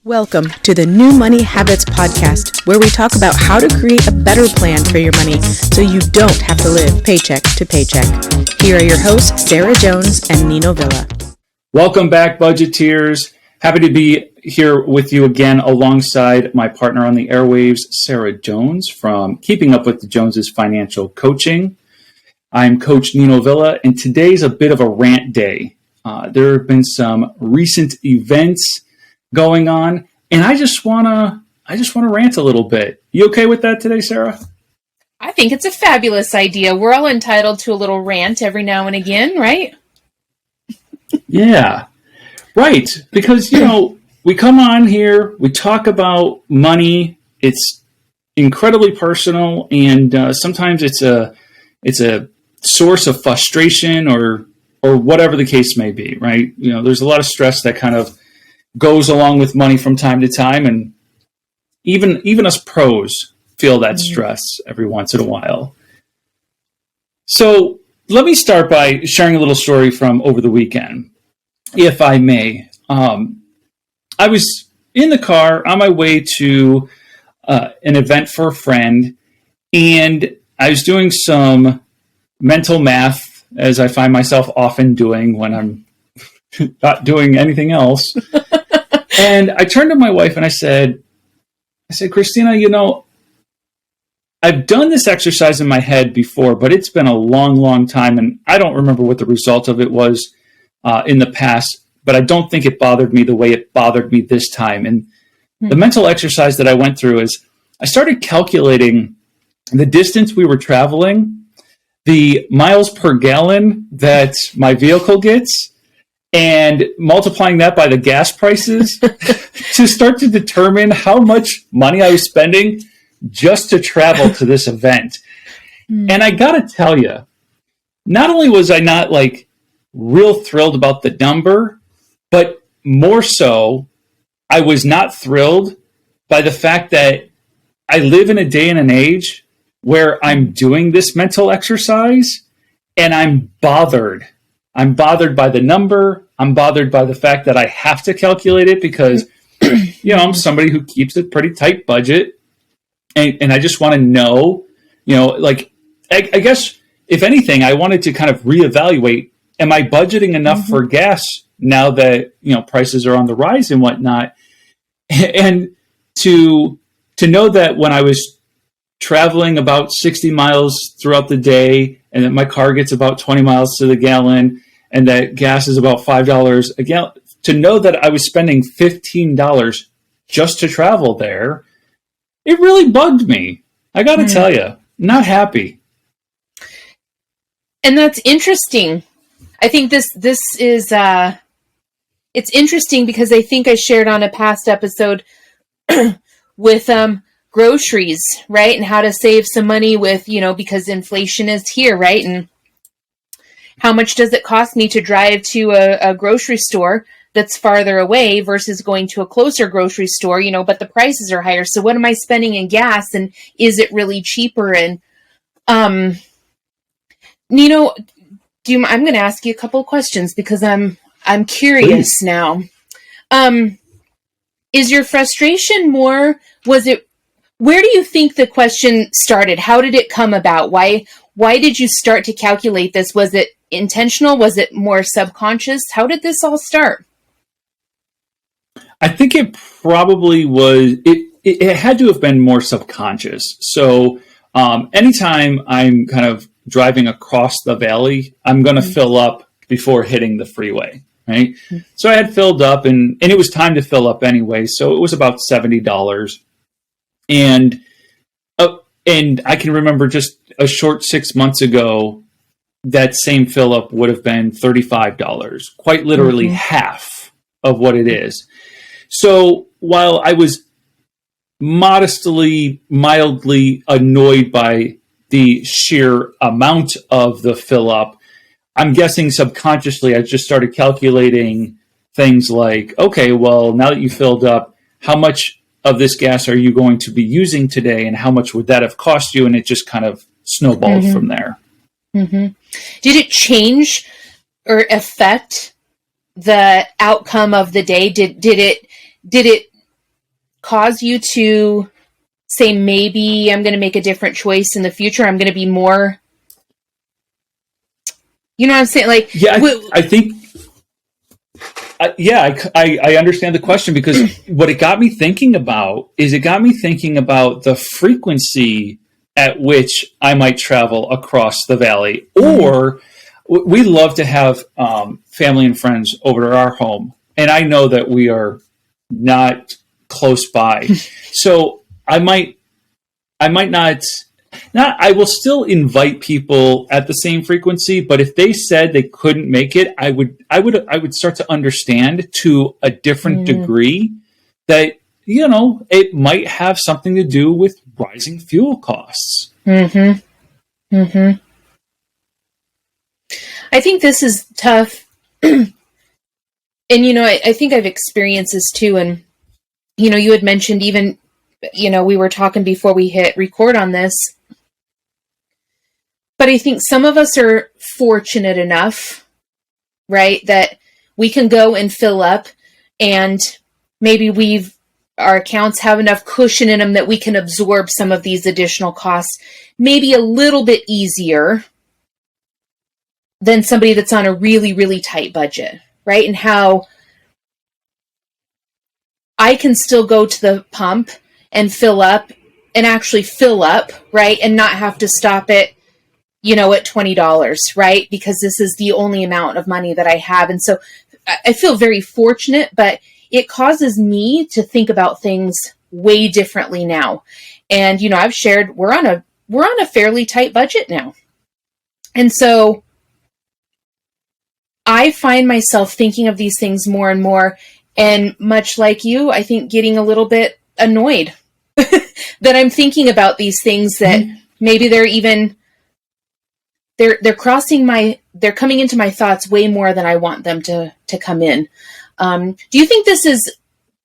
Welcome to the New Money Habits Podcast, where we talk about how to create a better plan for your money so you don't have to live paycheck to paycheck. Here are your hosts, Sarah Jones and Nino Villa. Welcome back, budgeteers. Happy to be here with you again alongside my partner on the airwaves, Sarah Jones from Keeping Up with the Joneses Financial Coaching. I'm Coach Nino Villa, and today's a bit of a rant day. There have been some recent events going on, and I just wanna rant a little bit. You okay with that today, Sarah? I think it's a fabulous idea. We're all entitled to a little rant every now and again, right? Yeah, right. Because we come on here, we talk about money. It's incredibly personal, and sometimes it's a source of frustration or whatever the case may be. Right? There's a lot of stress that kind of goes along with money from time to time, and even us pros feel that stress every once in a while. So let me start by sharing a little story from over the weekend, if I may. I was in the car on my way to an event for a friend, and I was doing some mental math, as I find myself often doing when I'm not doing anything else. And I turned to my wife and I said, Christina, I've done this exercise in my head before, but it's been a long, long time. And I don't remember what the result of it was in the past, but I don't think it bothered me the way it bothered me this time. And the mental exercise that I went through is I started calculating the distance we were traveling, the miles per gallon that my vehicle gets, and multiplying that by the gas prices to start to determine how much money I was spending just to travel to this event. And I got to tell you, not only was I not real thrilled about the number, but more so, I was not thrilled by the fact that I live in a day and an age where I'm doing this mental exercise and I'm bothered. I'm bothered by the number. I'm bothered by the fact that I have to calculate it because, I'm somebody who keeps a pretty tight budget. And I just want to know, I guess, if anything, I wanted to kind of reevaluate, am I budgeting enough for gas now that, prices are on the rise and whatnot? And to know that when I was traveling about 60 miles throughout the day and that my car gets about 20 miles to the gallon, and that gas is about $5 a gallon, to know that I was spending $15 just to travel there, it really bugged me. I got to tell you, not happy. And that's interesting. I think this is, it's interesting because I think I shared on a past episode with groceries, right? And how to save some money with, because inflation is here, right? And how much does it cost me to drive to a grocery store that's farther away versus going to a closer grocery store, but the prices are higher. So what am I spending in gas, and is it really cheaper? And, Nino, I'm going to ask you a couple of questions because I'm curious. Please. Now. Is your frustration more, where do you think the question started? How did it come about? Why did you start to calculate this? Was it intentional? Was it more subconscious? How did this all start? I think it probably was, it had to have been more subconscious. So anytime I'm kind of driving across the valley, I'm going to fill up before hitting the freeway, right? So I had filled up and it was time to fill up anyway. So it was about $70. And I can remember just a short 6 months ago, that same fill up would have been $35, quite literally half of what it is. So while I was mildly annoyed by the sheer amount of the fill up, I'm guessing subconsciously I just started calculating things like, okay, well, now that you filled up, how much of this gas are you going to be using today, and how much would that have cost you? And it just kind of snowballed from there. Did it change or affect the outcome of the day? Did it cause you to say, maybe I'm going to make a different choice in the future? I'm going to be more, you know what I'm saying? Like, yeah, I think, I understand the question, because what it got me thinking about the frequency at which I might travel across the valley. Or we love to have family and friends over to our home, and I know that we are not close by. So I might not, I will still invite people at the same frequency, but if they said they couldn't make it, I would start to understand to a different degree that, it might have something to do with rising fuel costs. I think this is tough. And, I think I've experienced this too. And, you had mentioned even, we were talking before we hit record on this, but I think some of us are fortunate enough, right, that we can go and fill up, and maybe our accounts have enough cushion in them that we can absorb some of these additional costs maybe a little bit easier than somebody that's on a really, really tight budget, right? And how I can still go to the pump and fill up, and actually fill up, right? And not have to stop it, at $20, right? Because this is the only amount of money that I have. And so I feel very fortunate, but it causes me to think about things way differently now. And, I've shared, we're on a fairly tight budget now. And so I find myself thinking of these things more and more, and much like you, I think getting a little bit annoyed that I'm thinking about these things that maybe they're coming into my thoughts way more than I want them to come in. Do you think this is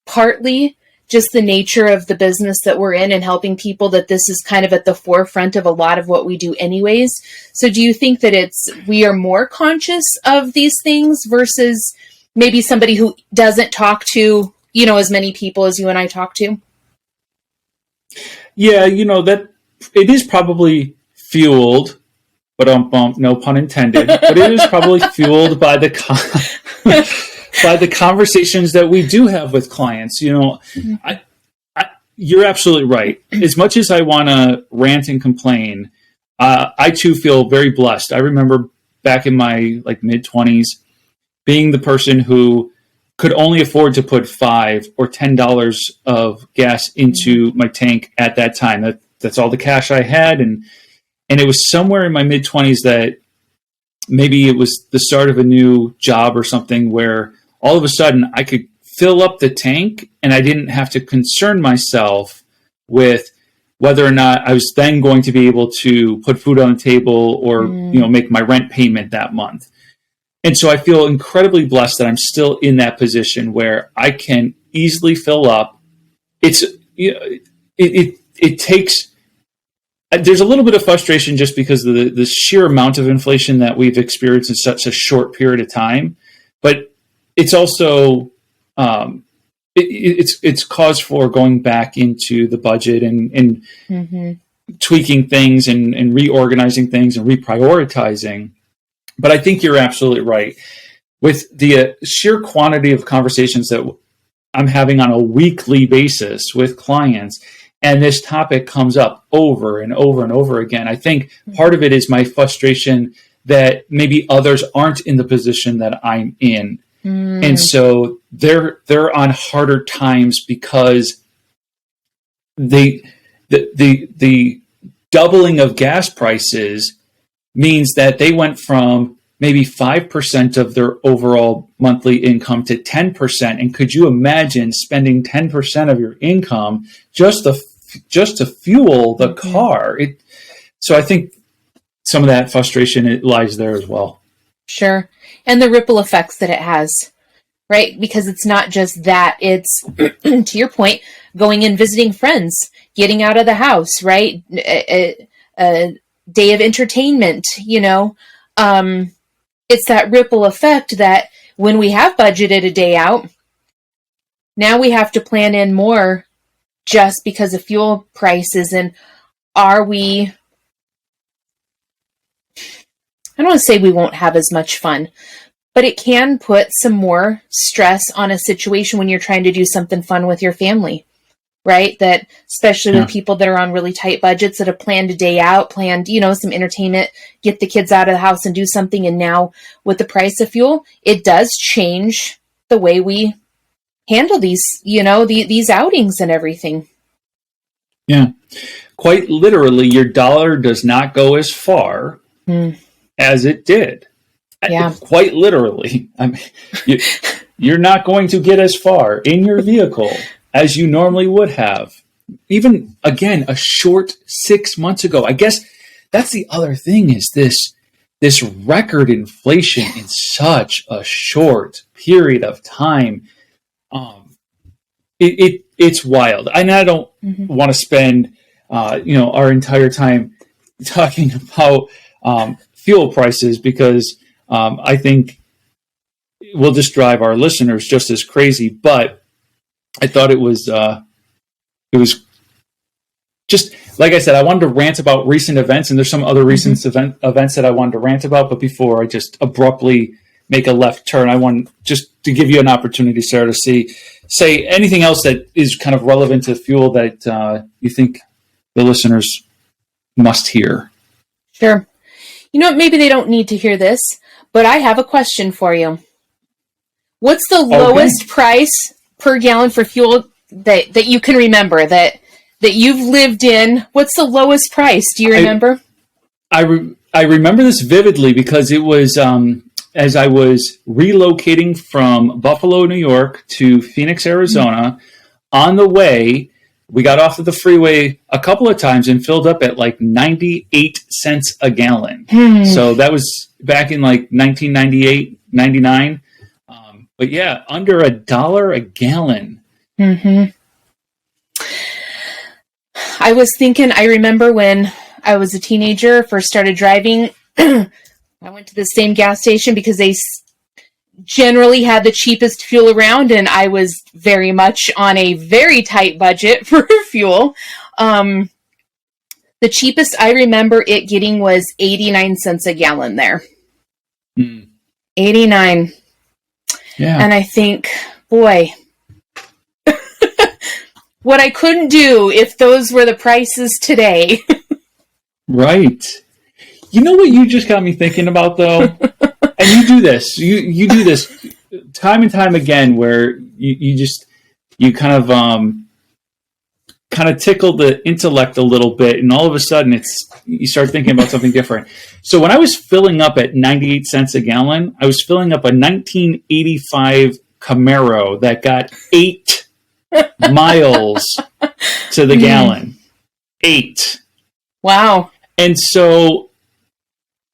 partly just the nature of the business that we're in and helping people, that this is kind of at the forefront of a lot of what we do anyways? So do you think that we are more conscious of these things versus maybe somebody who doesn't talk to, as many people as you and I talk to? Yeah, that it is probably fueled, but no pun intended, but it is probably fueled by the by the conversations that we do have with clients. You're absolutely right. As much as I want to rant and complain, I too feel very blessed. I remember back in my mid-20s being the person who could only afford to put $5 or $10 of gas into my tank at that time. That's all the cash I had, and it was somewhere in my mid-20s that maybe it was the start of a new job or something where all of a sudden I could fill up the tank and I didn't have to concern myself with whether or not I was then going to be able to put food on the table or make my rent payment that month. And so I feel incredibly blessed that I'm still in that position where I can easily fill up. It takes, there's a little bit of frustration just because of the sheer amount of inflation that we've experienced in such a short period of time. But it's also, it's cause for going back into the budget and tweaking things and reorganizing things and reprioritizing. But I think you're absolutely right. With the sheer quantity of conversations that I'm having on a weekly basis with clients, and this topic comes up over and over and over again, I think part of it is my frustration that maybe others aren't in the position that I'm in. And so they're on harder times because the doubling of gas prices means that they went from maybe 5% of their overall monthly income to 10%. And could you imagine spending 10% of your income just to fuel the car? So I think some of that frustration lies there as well. Sure. And the ripple effects that it has, right? Because it's not just that, it's, to your point, going and visiting friends, getting out of the house, right? A day of entertainment, it's that ripple effect that when we have budgeted a day out, now we have to plan in more just because of fuel prices? And are we, I don't want to say we won't have as much fun, but it can put some more stress on a situation when you're trying to do something fun with your family, right? That especially with people that are on really tight budgets that have planned a day out, planned, some entertainment, get the kids out of the house and do something. And now with the price of fuel, it does change the way we handle these, these outings and everything. Yeah. Quite literally, your dollar does not go as far as it did. Yeah. Quite literally. I mean, you're not going to get as far in your vehicle as you normally would have. Even, again, a short 6 months ago. I guess that's the other thing is this record inflation in such a short period of time. It's wild. And I don't want to spend our entire time talking about fuel prices because I think we'll just drive our listeners just as crazy. But I thought it was just like I said, I wanted to rant about recent events, and there's some other recent events that I wanted to rant about. But before I just abruptly make a left turn, I want just to give you an opportunity, Sarah, to say anything else that is kind of relevant to fuel that you think the listeners must hear. Sure. Maybe they don't need to hear this, but I have a question for you. What's the lowest price per gallon for fuel that you can remember that you've lived in? What's the lowest price? Do you remember? I remember this vividly because it was as I was relocating from Buffalo, New York to Phoenix, Arizona. On the way, we got off of the freeway a couple of times and filled up at like 98 cents a gallon. So that was back in like 1998, 99. But yeah, under $1 a gallon. I was thinking, I remember when I was a teenager, first started driving, I went to the same gas station because they generally had the cheapest fuel around, and I was very much on a very tight budget for fuel. The cheapest I remember it getting was 89 cents a gallon there. 89. Yeah. And I think, boy, what I couldn't do if those were the prices today. Right. You know what you just got me thinking about, though? And you do this. You do this time and time again where you kind of tickle the intellect a little bit, and all of a sudden you start thinking about something different. So when I was filling up at 98 cents a gallon, I was filling up a 1985 Camaro that got 8 miles to the gallon. 8. Wow. And so,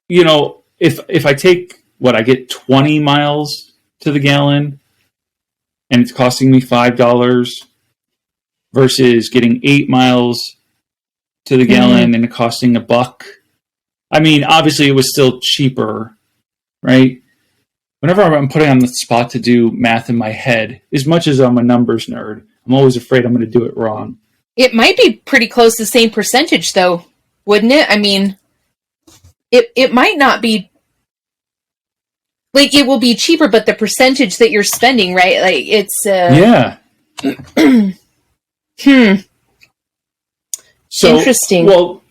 if I take I get 20 miles to the gallon and it's costing me $5 versus getting 8 miles to the gallon and it costing $1. I mean, obviously it was still cheaper, right? Whenever I'm putting on the spot to do math in my head, as much as I'm a numbers nerd, I'm always afraid I'm going to do it wrong. It might be pretty close to the same percentage, though, wouldn't it? I mean, it might not be, like, it will be cheaper, but the percentage that you're spending, right? Like, it's... Yeah. So, interesting. Well,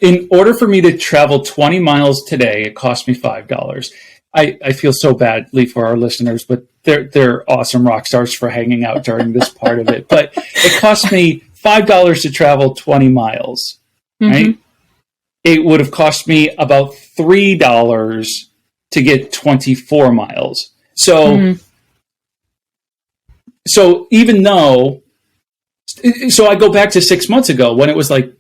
in order for me to travel 20 miles today, it cost me $5. I feel so badly for our listeners, but they're awesome rock stars for hanging out during this part of it. But it cost me $5 to travel 20 miles, right? It would have cost me about $3 to get 24 miles. So, so even though, so I go back to 6 months ago when it was like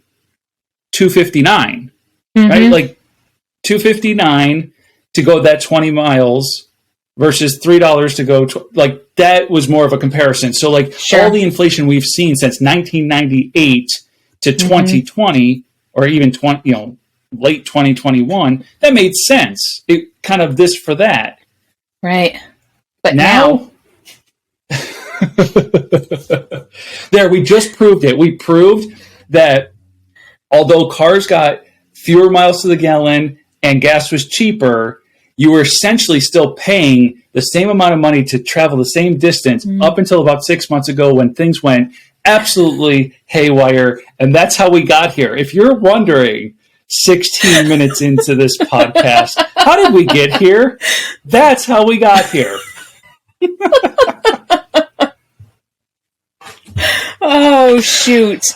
$2.59, right? Like $2.59 to go that 20 miles versus $3 to go, like that was more of a comparison. So like all the inflation we've seen since 1998 to 2020, or even late 2021, that made sense. It kind of this for that. Right. But now There, we just proved it. We proved that although cars got fewer miles to the gallon and gas was cheaper, you were essentially still paying the same amount of money to travel the same distance up until about 6 months ago when things went absolutely haywire. And that's how we got here. If you're wondering, 16 minutes into this podcast, how did we get here? That's how we got here. Oh, shoot.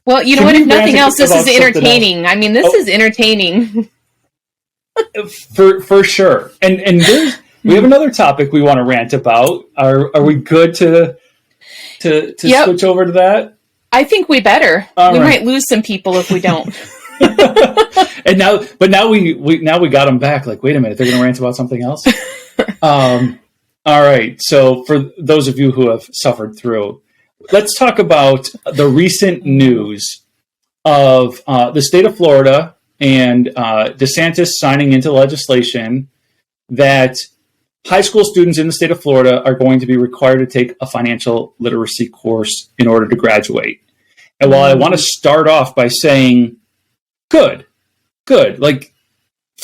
Well, you know what? If nothing else, this is entertaining. I mean, this is entertaining. For sure. And we have another topic we want to rant about. Are we good to switch over to that? I think we better. We might lose some people if we don't. And now we got them back. Like, wait a minute, they're going to rant about something else. All right. So for those of you who have suffered through, let's talk about the recent news of the state of Florida and DeSantis signing into legislation that high school students in the state of Florida are going to be required to take a financial literacy course in order to graduate. And while I want to start off by saying, good, like,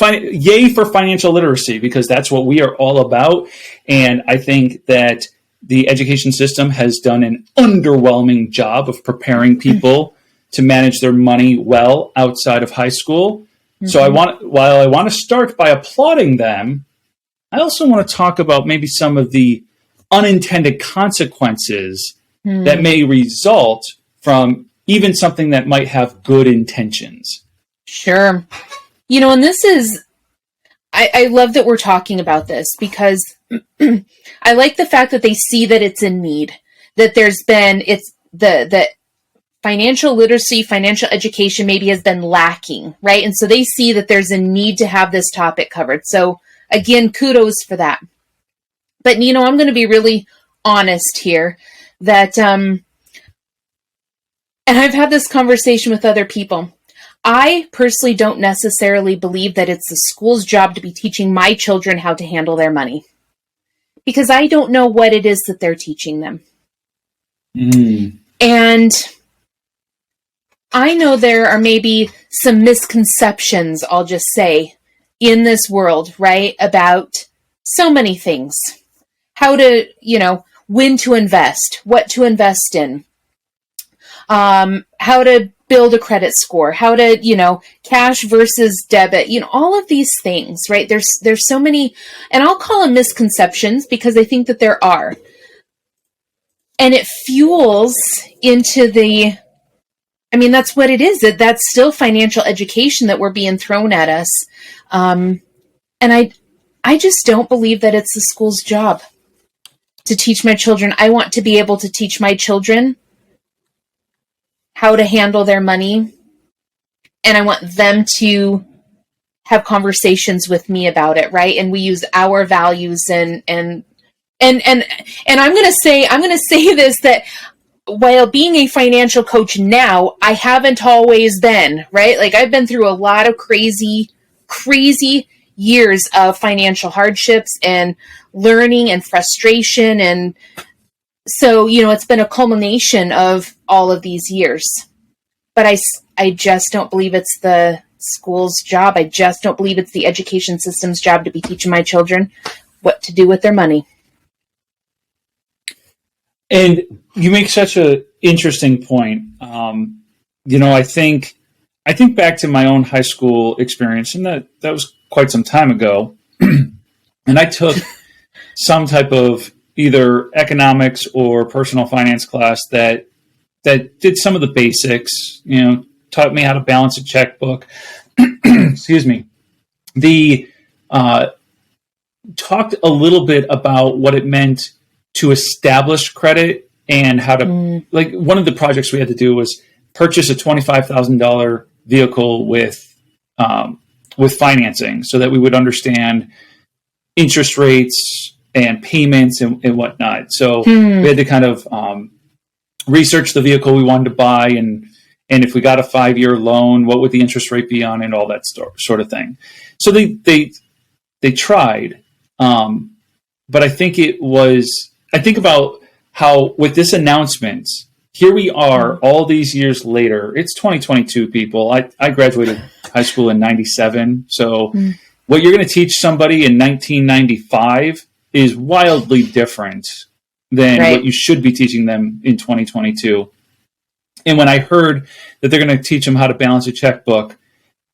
yay for financial literacy, because that's what we are all about. And I think that the education system has done an underwhelming job of preparing people to manage their money well outside of high school. So while I want to start by applauding them, I also want to talk about maybe some of the unintended consequences that may result from even something that might have good intentions. Sure. You know, and this is, I love that we're talking about this, because I like the fact that they see that it's a need, that there's been, that financial literacy, financial education maybe has been lacking, right? And so they see that there's a need to have this topic covered. So again, kudos for that. But Nino, I'm going to be really honest here that, and I've had this conversation with other people. I personally don't necessarily believe that it's the school's job to be teaching my children how to handle their money, because I don't know what it is that they're teaching them. And I know there are maybe some misconceptions, I'll just say, in this world, right? About so many things. How to, when to invest, what to invest in, how to build a credit score, how to, cash versus debit, all of these things, right? There's so many, and I'll call them misconceptions because I think that there are. And it fuels into that's what it is. That's still financial education that we're being thrown at us. And I just don't believe that it's the school's job to teach my children. I want to be able to teach my children how to handle their money. And I want them to have conversations with me about it, right? And we use our values and I'm going to say this, that while being a financial coach now, I haven't always been, right? Like, I've been through a lot of crazy years of financial hardships and learning and frustration. And so, it's been a culmination of all of these years. But I just don't believe it's the school's job. I just don't believe it's the education system's job to be teaching my children what to do with their money. And you make such an interesting point. I think back to my own high school experience, and that was quite some time ago. And I took some type of either economics or personal finance class that did some of the basics, taught me how to balance a checkbook. Excuse me. Talked a little bit about what it meant to establish credit and how to, like, one of the projects we had to do was purchase a $25,000 vehicle with financing, so that we would understand interest rates and payments and whatnot. So we had to kind of research the vehicle we wanted to buy, and if we got a 5-year loan, what would the interest rate be on, and all that sort of thing. So they tried. but I think I think about how with this announcement, here we are all these years later. It's 2022, people. I graduated high school in 97. So what you're going to teach somebody in 1995 is wildly different than what you should be teaching them in 2022. And when I heard that they're going to teach them how to balance a checkbook,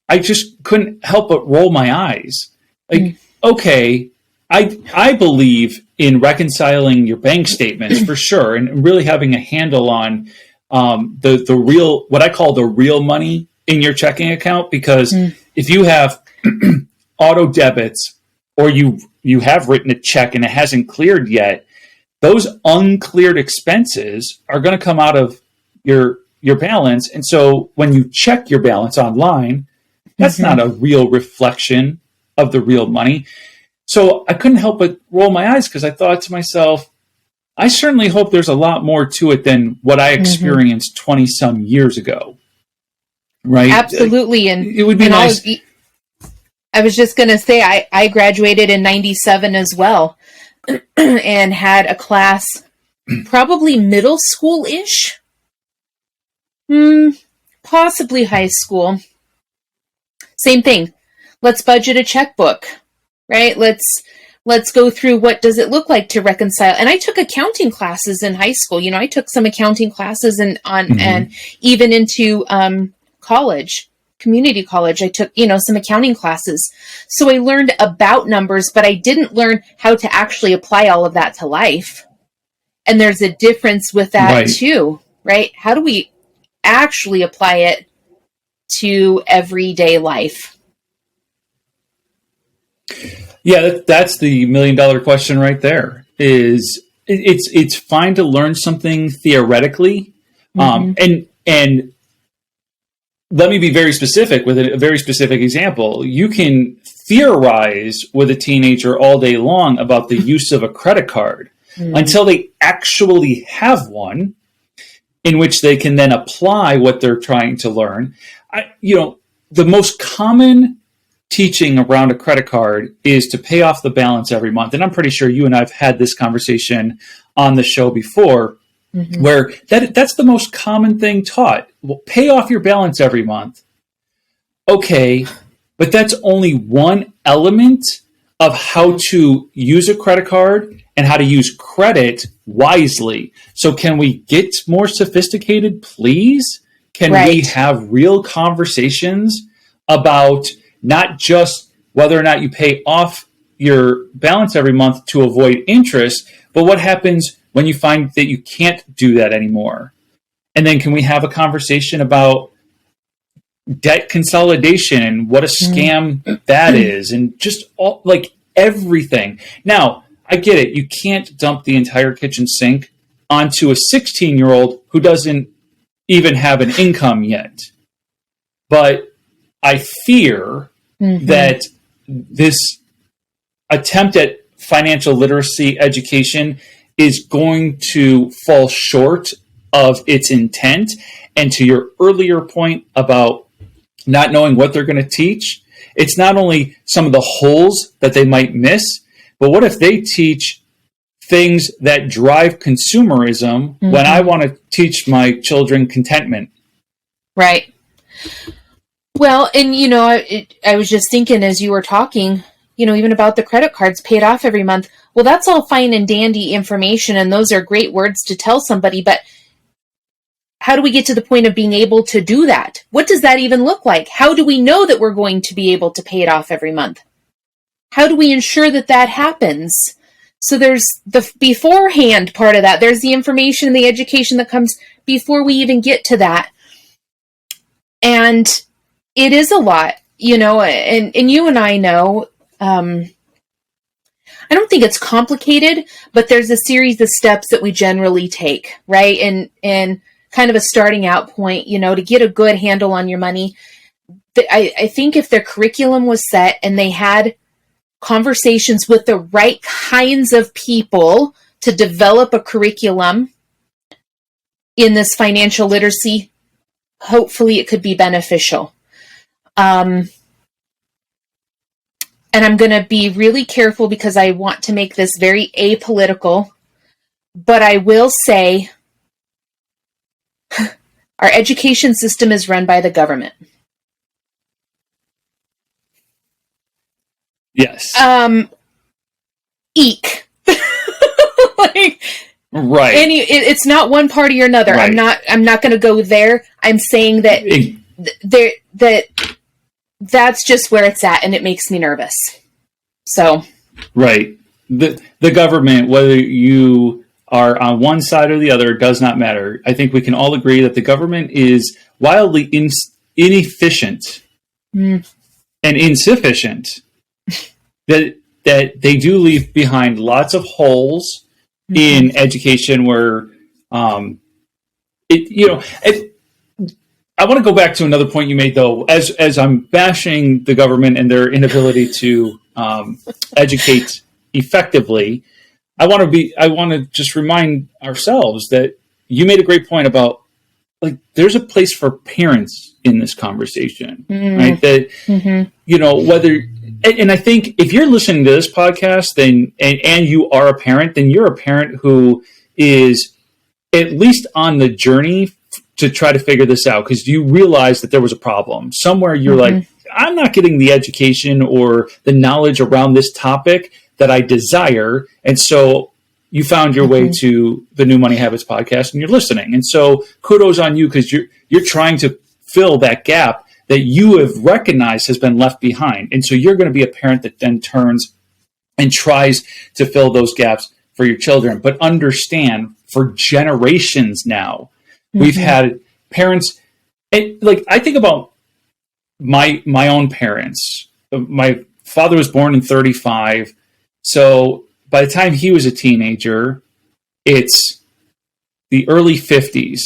I just couldn't help but roll my eyes. Like, okay, I believe in reconciling your bank statements for sure, and really having a handle on the real, what I call the real money in your checking account. Because if you have auto debits, or you have written a check and it hasn't cleared yet, those uncleared expenses are going to come out of your balance. And so when you check your balance online, that's not a real reflection of the real money. So I couldn't help but roll my eyes, because I thought to myself, I certainly hope there's a lot more to it than what I experienced 20 some years ago. Right? Absolutely. And it would be nice. I was just going to say, I graduated in 97 as well, and had a class, probably middle school-ish, possibly high school. Same thing. Let's budget a checkbook, right? Let's go through, what does it look like to reconcile? And I took accounting classes in high school. You know, I took some accounting classes and even into college, community college. I took, some accounting classes. So I learned about numbers, but I didn't learn how to actually apply all of that to life. And there's a difference with that too, right? How do we actually apply it to everyday life? Yeah, that's the $1 million question right there. Is it's fine to learn something theoretically, and let me be very specific with a very specific example. You can theorize with a teenager all day long about the use of a credit card until they actually have one, in which they can then apply what they're trying to learn. The most common teaching around a credit card is to pay off the balance every month. And I'm pretty sure you and I've had this conversation on the show before, where that's the most common thing taught. Well, pay off your balance every month. Okay, but that's only one element of how to use a credit card and how to use credit wisely. So can we get more sophisticated, please? Can we have real conversations about not just whether or not you pay off your balance every month to avoid interest, but what happens when you find that you can't do that anymore? And then can we have a conversation about debt consolidation and what a scam that is, and just all, like, everything. Now, I get it. You can't dump the entire kitchen sink onto a 16-year-old who doesn't even have an income yet. But I fear that this attempt at financial literacy education is going to fall short of its intent. And to your earlier point about not knowing what they're going to teach, it's not only some of the holes that they might miss, but what if they teach things that drive consumerism when I want to teach my children contentment? Right. Well, and I was just thinking as you were talking, even about the credit cards paid off every month. Well, that's all fine and dandy information, and those are great words to tell somebody, but how do we get to the point of being able to do that? What does that even look like? How do we know that we're going to be able to pay it off every month? How do we ensure that that happens? So there's the beforehand part of that. There's the information and the education that comes before we even get to that. And it is a lot, and you and I know, I don't think it's complicated, but there's a series of steps that we generally take, right? And kind of a starting out point, to get a good handle on your money. I think if their curriculum was set and they had conversations with the right kinds of people to develop a curriculum in this financial literacy, hopefully it could be beneficial. and I'm going to be really careful because I want to make this very apolitical, but I will say our education system is run by the government. Yes. Eek. Like, right. It's not one party or another. Right. I'm not going to go there. I'm saying that that's just where it's at, and it makes me nervous. So. Right. The government, whether you are on one side or the other, does not matter. I think we can all agree that the government is wildly inefficient and insufficient. that they do leave behind lots of holes in education where I want to go back to another point you made, though. As I'm bashing the government and their inability to educate effectively, I want to just remind ourselves that you made a great point about, like, there's a place for parents in this conversation, right? That whether, and I think if you're listening to this podcast, then and you are a parent, then you're a parent who is at least on the journey to try to figure this out, because you realize that there was a problem somewhere. You're like, I'm not getting the education or the knowledge around this topic that I desire. And so you found your way to the New Money Habits podcast and you're listening. And so kudos on you, because you're trying to fill that gap that you have recognized has been left behind. And so you're going to be a parent that then turns and tries to fill those gaps for your children. But understand, for generations now, we've had parents, like, I think about my own parents. My father was born in 1935. So by the time he was a teenager, it's the early 1950s.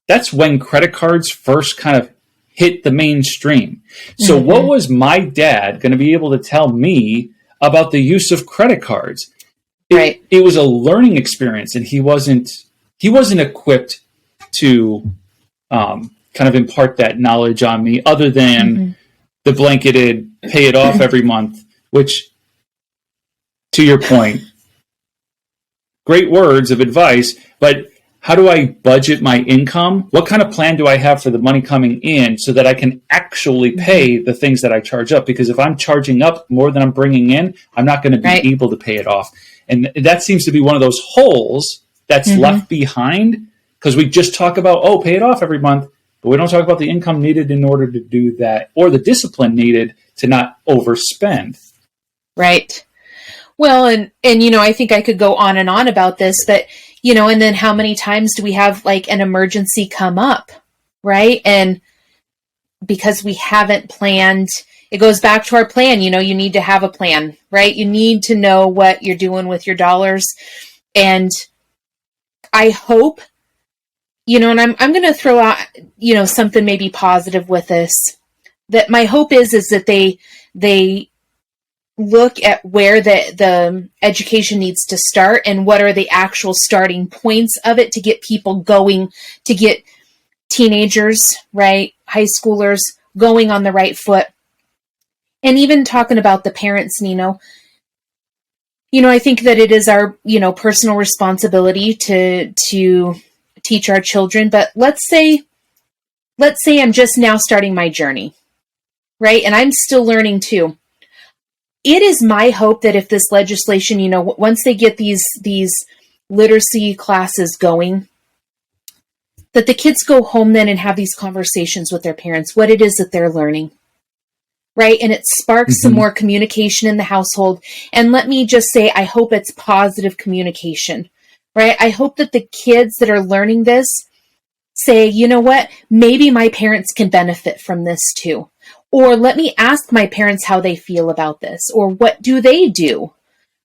That's when credit cards first kind of hit the mainstream. So what was my dad going to be able to tell me about the use of credit cards? It was a learning experience, and he wasn't equipped to kind of impart that knowledge on me, other than the blanketed pay it off every month, which, to your point, great words of advice, but how do I budget my income? What kind of plan do I have for the money coming in so that I can actually pay the things that I charge up? Because if I'm charging up more than I'm bringing in, I'm not going to be able to pay it off. And that seems to be one of those holes that's left behind, because we just talk about, pay it off every month, but we don't talk about the income needed in order to do that, or the discipline needed to not overspend. Right. Well, and I think I could go on and on about this, but, and then how many times do we have, like, an emergency come up, right? And because we haven't planned, it goes back to our plan. You need to have a plan, right? You need to know what you're doing with your dollars. And I hope, and I'm going to throw out, something maybe positive with this, that my hope is that they look at where the education needs to start and what are the actual starting points of it to get people going, to get teenagers, right, high schoolers going on the right foot. And even talking about the parents, Nino, I think that it is our, personal responsibility to teach our children. But let's say I'm just now starting my journey, right? And I'm still learning too. It is my hope that if this legislation, once they get these literacy classes going, that the kids go home then and have these conversations with their parents, what it is that they're learning, right? And it sparks some more communication in the household. And let me just say, I hope it's positive communication, right? I hope that the kids that are learning this say, you know what, maybe my parents can benefit from this too. Or let me ask my parents how they feel about this, or what do they do,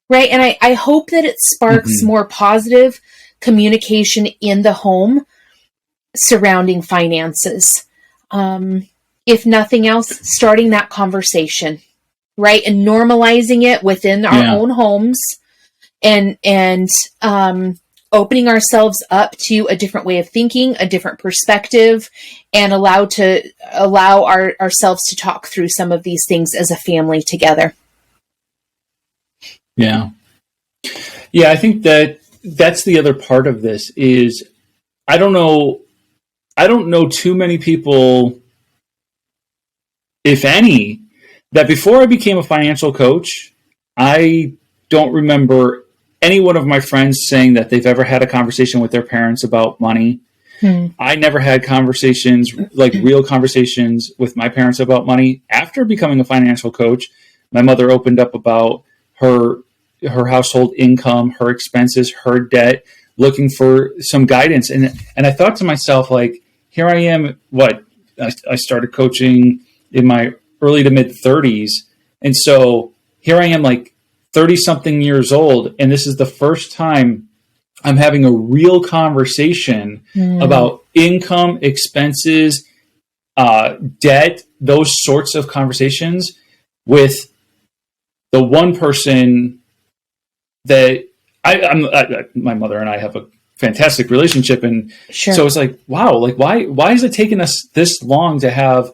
right? And I hope that it sparks more positive communication in the home surrounding finances. If nothing else, starting that conversation, right? And normalizing it within our own homes, and opening ourselves up to a different way of thinking, a different perspective, and allow ourselves to talk through some of these things as a family together. Yeah. Yeah, I think that's the other part of this is I don't know too many people, if any, that before I became a financial coach, I don't remember any one of my friends saying that they've ever had a conversation with their parents about money. I never had conversations, like real conversations with my parents about money. After becoming a financial coach, my mother opened up about her household income, her expenses, her debt, looking for some guidance. And I thought to myself, like, here I am, I started coaching in my early to mid 30s. And so here I am, like 30 something years old. And this is the first time I'm having a real conversation about income, expenses, debt, those sorts of conversations with the one person that my mother and I have a fantastic relationship. And so it's like, wow, like why is it taking us this long to have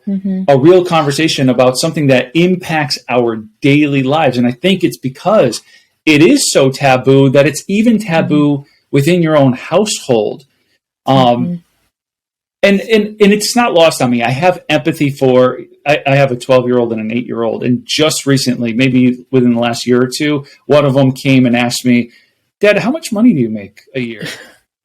a real conversation about something that impacts our daily lives? And I think it's because it is so taboo that it's even taboo within your own household. And it's not lost on me. I have empathy for, I have a 12-year-old and an 8-year-old. And just recently, maybe within the last year or two, one of them came and asked me, Dad, how much money do you make a year?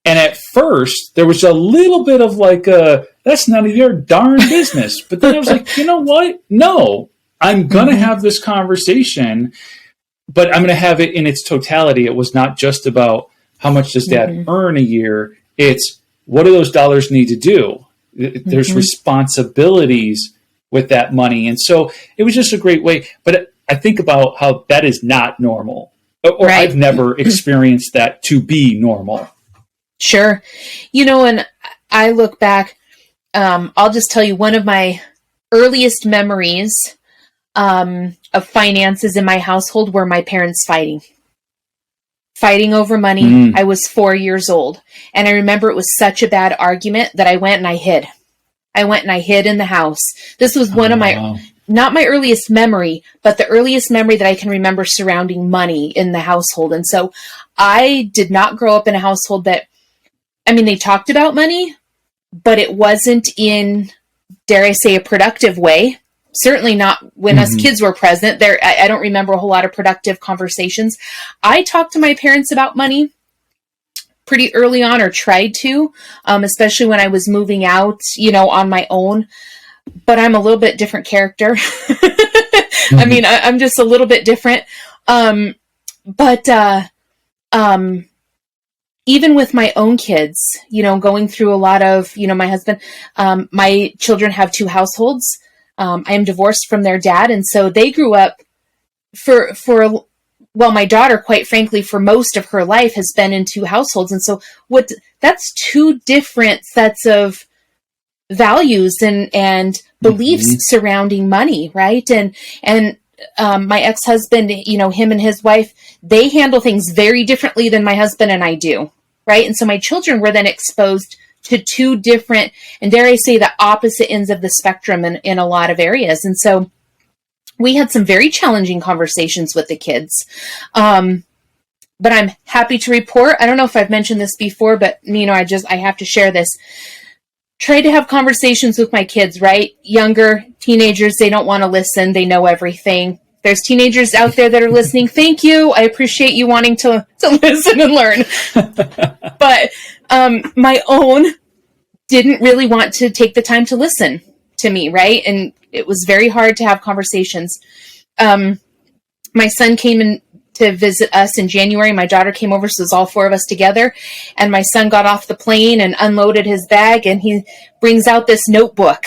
And at first, there was a little bit of like, that's none of your darn business. But then I was like, you know what? No, I'm going to have this conversation, but I'm going to have it in its totality. It was not just about how much does Dad earn a year. It's what do those dollars need to do? There's responsibilities with that money. And so it was just a great way. But I think about how that is not normal, or I've never experienced that to be normal. Sure. And I look back, I'll just tell you one of my earliest memories of finances in my household were my parents fighting over money. I was 4 years old. And I remember it was such a bad argument that I went and I hid. In the house. This was one of my, not my earliest memory, but the earliest memory that I can remember surrounding money in the household. And so I did not grow up in a household that, they talked about money, but it wasn't in, dare I say, a productive way. Certainly not when us kids were present. I don't remember a whole lot of productive conversations. I talked to my parents about money pretty early on, or tried to, especially when I was moving out, on my own. But I'm a little bit different character. I'm just a little bit different. Even with my own kids, going through a lot of, my husband, my children have 2 households. I am divorced from their dad. And so they grew up my daughter, quite frankly, for most of her life has been in 2 households. And so that's 2 different sets of values and beliefs surrounding money. Right. And my ex-husband, him and his wife, they handle things very differently than my husband and I do. Right. And so my children were then exposed to 2 different, and dare I say, the opposite ends of the spectrum in a lot of areas. And so we had some very challenging conversations with the kids. But I'm happy to report, I don't know if I've mentioned this before, but I have to share this. Try to have conversations with my kids, right? Younger teenagers, they don't want to listen. They know everything. There's teenagers out there that are listening. Thank you. I appreciate you wanting to listen and learn. But my own didn't really want to take the time to listen to me, right? And it was very hard to have conversations. My son came in to visit us in January. My daughter came over, so it was all 4 of us together. And my son got off the plane and unloaded his bag, and he brings out this notebook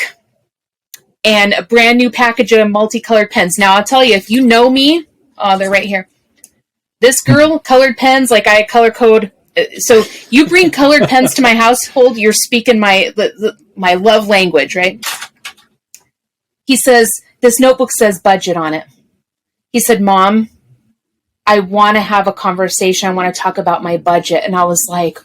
and a brand new package of multicolored pens. Now, I'll tell you, if you know me, they're right here. This girl, colored pens, like I color code. So you bring colored pens to my household, you're speaking my love language, right? He says, this notebook says budget on it. He said, Mom, I want to have a conversation. I want to talk about my budget. And I was like,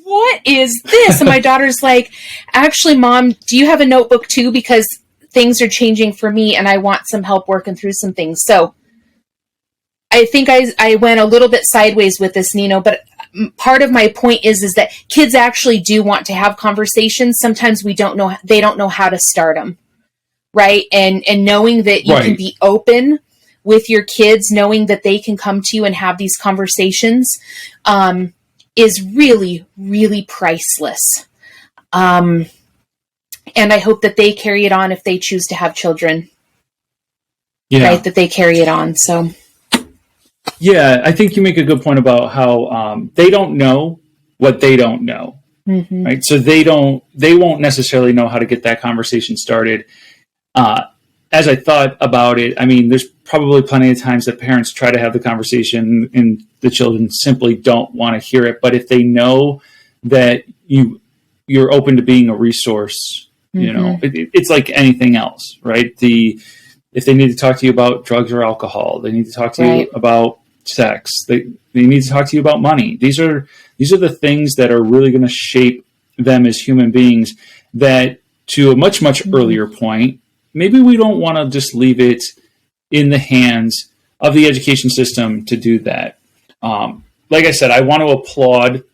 what is this? And my daughter's like, actually, Mom, do you have a notebook too? Because things are changing for me and I want some help working through some things. So I think I went a little bit sideways with this, Nino, but part of my point is that kids actually do want to have conversations. Sometimes they don't know how to start them, right? And knowing that you can be open with your kids, knowing that they can come to you and have these conversations, is really, really priceless. And I hope that they carry it on if they choose to have children, right? That they carry it on. So. Yeah, I think you make a good point about how they don't know what they don't know, right? So they won't necessarily know how to get that conversation started. As I thought about it, I mean, there's probably plenty of times that parents try to have the conversation and the children simply don't want to hear it. But if they know that you're open to being a resource, you know, it's like anything else, right? If they need to talk to you about drugs or alcohol, they need to talk to you about sex. They need to talk to you about money. These are the things that are really going to shape them as human beings. That, to a much earlier point, maybe we don't want to just leave it in the hands of the education system to do that. Like I said, I want to applaud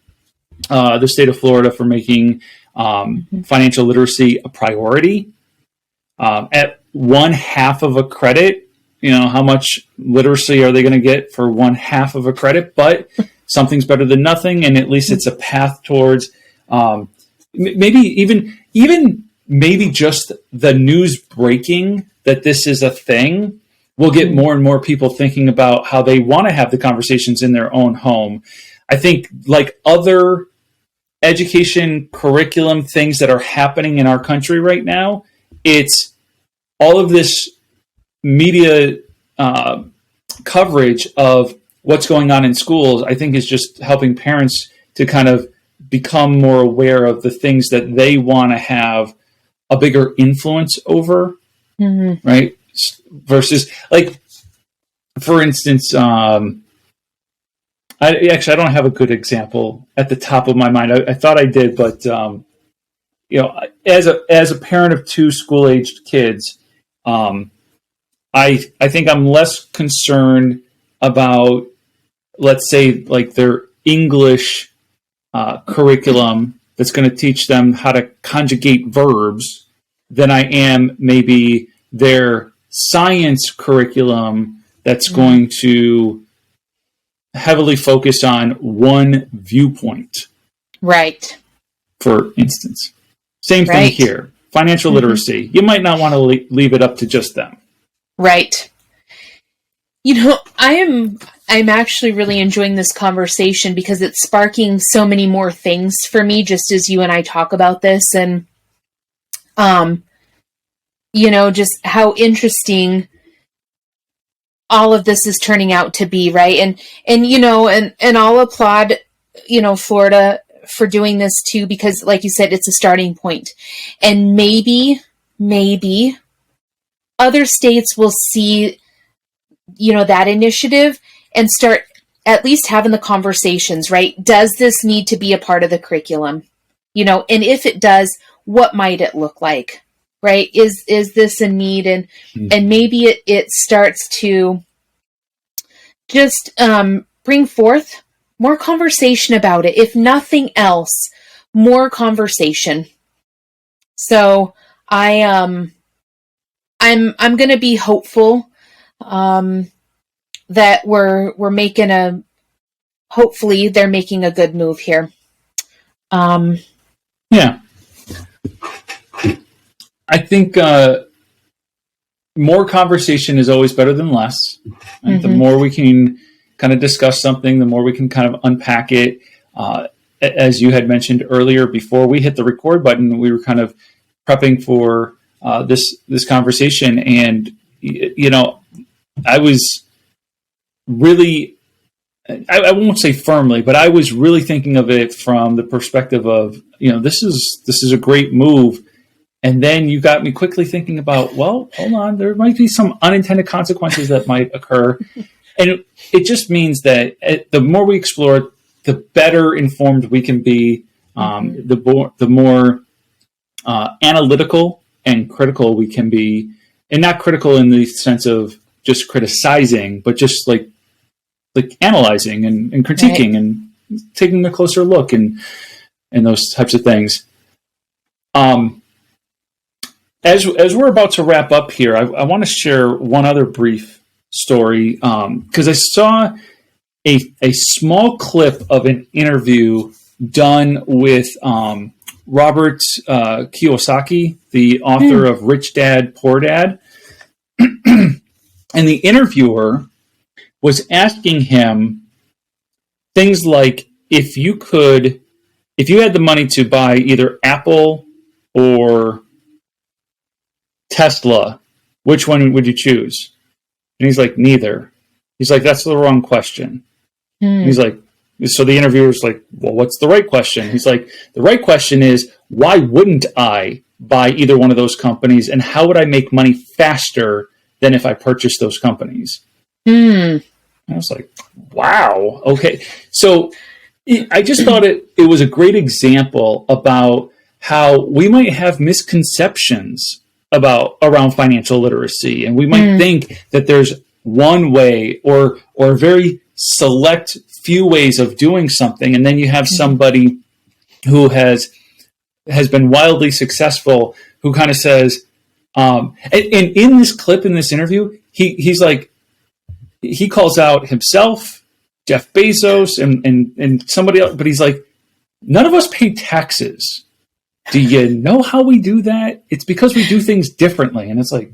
the state of Florida for making financial literacy a priority. At 1/2 of a credit, you know, how much literacy are they going to get for 1/2 of a credit? But something's better than nothing, and at least it's a path towards maybe even maybe just the news breaking that this is a thing will get more and more people thinking about how they want to have the conversations in their own home. I think, like other education curriculum things that are happening in our country right now, it's all of this media coverage of what's going on in schools, I think, is just helping parents to kind of become more aware of the things that they want to have a bigger influence over, right? Versus, like, for instance, I don't have a good example at the top of my mind. I thought I did, but you know, as a parent of 2 school-aged kids, I think I'm less concerned about, let's say, like their English curriculum that's going to teach them how to conjugate verbs than I am maybe their science curriculum that's going to heavily focus on one viewpoint. Right. For instance. Same thing here. Financial literacy. You might not want to leave it up to just them. Right. You know, I'm actually really enjoying this conversation because it's sparking so many more things for me, just as you and I talk about this, and you know, just how interesting all of this is turning out to be, right? And you know, and I'll applaud, you know, Florida for doing this too, because like you said, it's a starting point. And maybe other states will see, you know, that initiative and start at least having the conversations, right? Does this need to be a part of the curriculum? You know, and if it does, what might it look like? Right? Is this a need? And maybe it starts to just bring forth more conversation about it. If nothing else, more conversation. So I'm going to be hopeful that we're making hopefully they're making a good move here. Yeah. I think more conversation is always better than less. Right? The more we can kind of discuss something, the more we can kind of unpack it. As you had mentioned earlier, before we hit the record button, we were kind of prepping for this conversation, and you know, I was really, I won't say firmly, but I was really thinking of it from the perspective of, you know, this is a great move. And then you got me quickly thinking about, well, hold on, there might be some unintended consequences that might occur. And it just means that the more we explore, the better informed we can be, the more analytical and critical we can be. And not critical in the sense of just criticizing, but just like like analyzing and critiquing and taking a closer look and those types of things. As we're about to wrap up here, I want to share one other brief story because I saw a small clip of an interview done with Robert Kiyosaki, the author of Rich Dad, Poor Dad. And the interviewer was asking him things like, if you had the money to buy either Apple or Tesla, which one would you choose? And he's like, neither. He's like, that's the wrong question. He's like, so the interviewer's like, well, what's the right question? He's like, the right question is, why wouldn't I buy either one of those companies? And how would I make money faster than if I purchased those companies? I was like, wow. Okay. So I just thought it was a great example about how we might have misconceptions around financial literacy. And we might think that there's one way or a very select few ways of doing something. And then you have somebody who has been wildly successful who kind of says, and in this clip, in this interview, he's like, he calls out himself, Jeff Bezos, and somebody else, but he's like, none of us pay taxes. Do you know how we do that? It's because we do things differently. And it's like,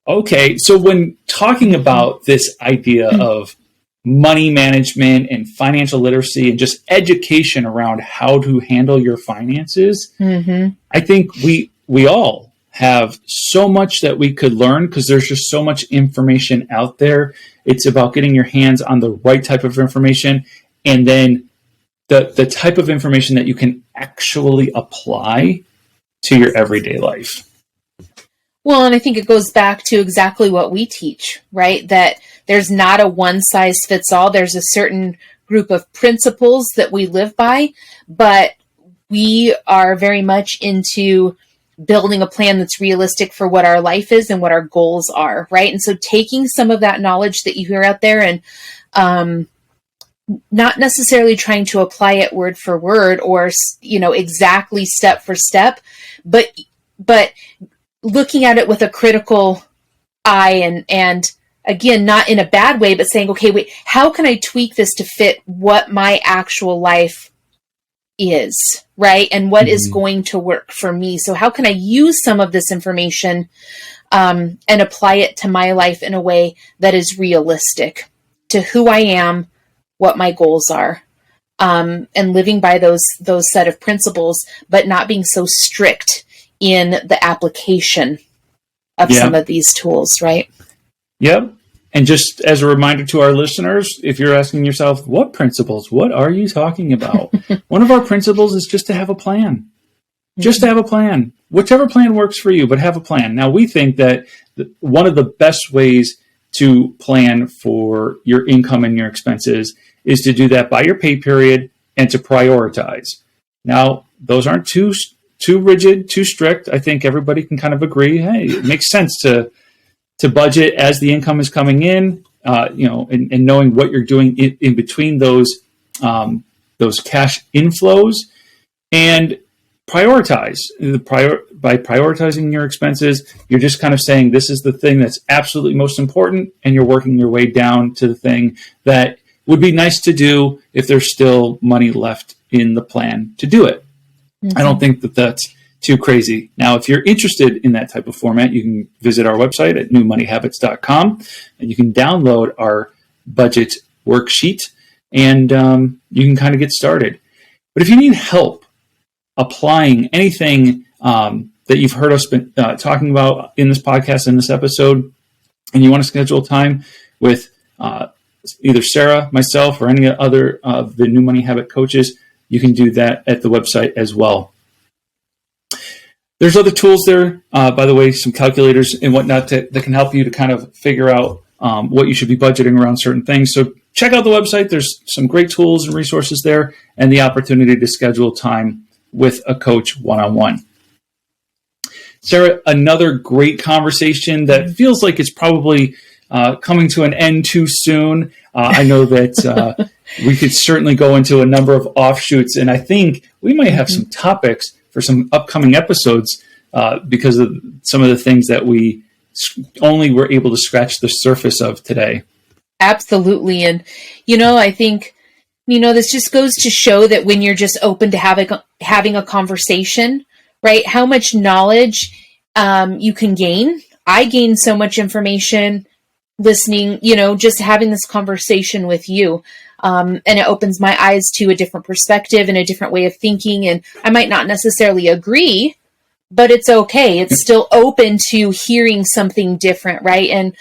okay. So when talking about this idea of money management and financial literacy and just education around how to handle your finances, I think we all have so much that we could learn because there's just so much information out there. It's about getting your hands on the right type of information and then the type of information that you can actually apply to your everyday life. Well, and I think it goes back to exactly what we teach, right? That there's not a one size fits all. There's a certain group of principles that we live by, but we are very much into building a plan that's realistic for what our life is and what our goals are, right? And so taking some of that knowledge that you hear out there and not necessarily trying to apply it word for word or, exactly step for step, but looking at it with a critical eye and again, not in a bad way, but saying, okay, wait, how can I tweak this to fit what my actual life is, right? And what is going to work for me? So how can I use some of this information and apply it to my life in a way that is realistic to who I am, what my goals are, and living by those set of principles, but not being so strict in the application of some of these tools, right? Yep. And just as a reminder to our listeners, if you're asking yourself, what principles? What are you talking about? One of our principles is just to have a plan. Just to have a plan. Whichever plan works for you, but have a plan. Now, we think that one of the best ways to plan for your income and your expenses is to do that by your pay period and to prioritize. Now, those aren't too rigid, too strict. I think everybody can kind of agree, hey, it makes sense to budget as the income is coming in, and knowing what you're doing in between those cash inflows, and prioritize. By prioritizing your expenses, you're just kind of saying this is the thing that's absolutely most important, and you're working your way down to the thing that would be nice to do if there's still money left in the plan to do it. I don't think that that's too crazy. Now, if you're interested in that type of format, you can visit our website at newmoneyhabits.com and you can download our budget worksheet and you can kind of get started. But if you need help applying anything that you've heard us been talking about in this podcast, in this episode, and you want to schedule time with either Sarah, myself, or any other of the New Money Habit coaches, you can do that at the website as well. There's other tools there, by the way, some calculators and whatnot that can help you to kind of figure out what you should be budgeting around certain things. So check out the website. There's some great tools and resources there and the opportunity to schedule time with a coach one-on-one. Sarah, another great conversation that feels like it's probably coming to an end too soon. I know that we could certainly go into a number of offshoots, and I think we might have some topics for some upcoming episodes because of some of the things that we only were able to scratch the surface of today. Absolutely. And, I think, this just goes to show that when you're just open to having a conversation, right, how much knowledge you can gain. I gained so much information listening, just having this conversation with you. And it opens my eyes to a different perspective and a different way of thinking. And I might not necessarily agree, but it's okay. It's still open to hearing something different, right?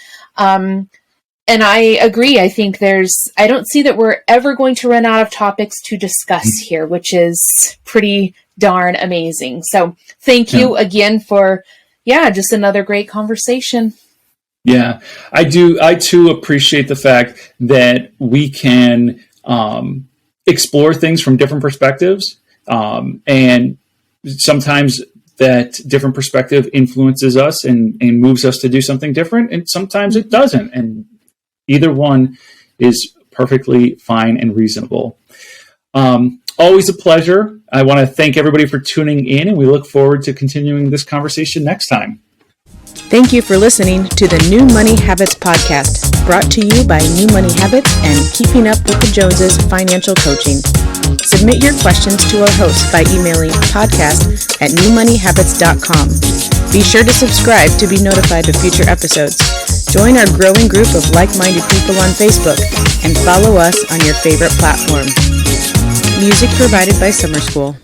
And I agree. I think I don't see that we're ever going to run out of topics to discuss here, which is pretty darn amazing. So thank you again for, just another great conversation. Yeah, I do. I too appreciate the fact that we can explore things from different perspectives. And sometimes that different perspective influences us and moves us to do something different. And sometimes it doesn't. And either one is perfectly fine and reasonable. Always a pleasure. I want to thank everybody for tuning in, and we look forward to continuing this conversation next time. Thank you for listening to the New Money Habits podcast, brought to you by New Money Habits and Keeping Up with the Joneses Financial Coaching. Submit your questions to our host by emailing podcast@newmoneyhabits.com. Be sure to subscribe to be notified of future episodes. Join our growing group of like-minded people on Facebook and follow us on your favorite platform. Music provided by Summer School.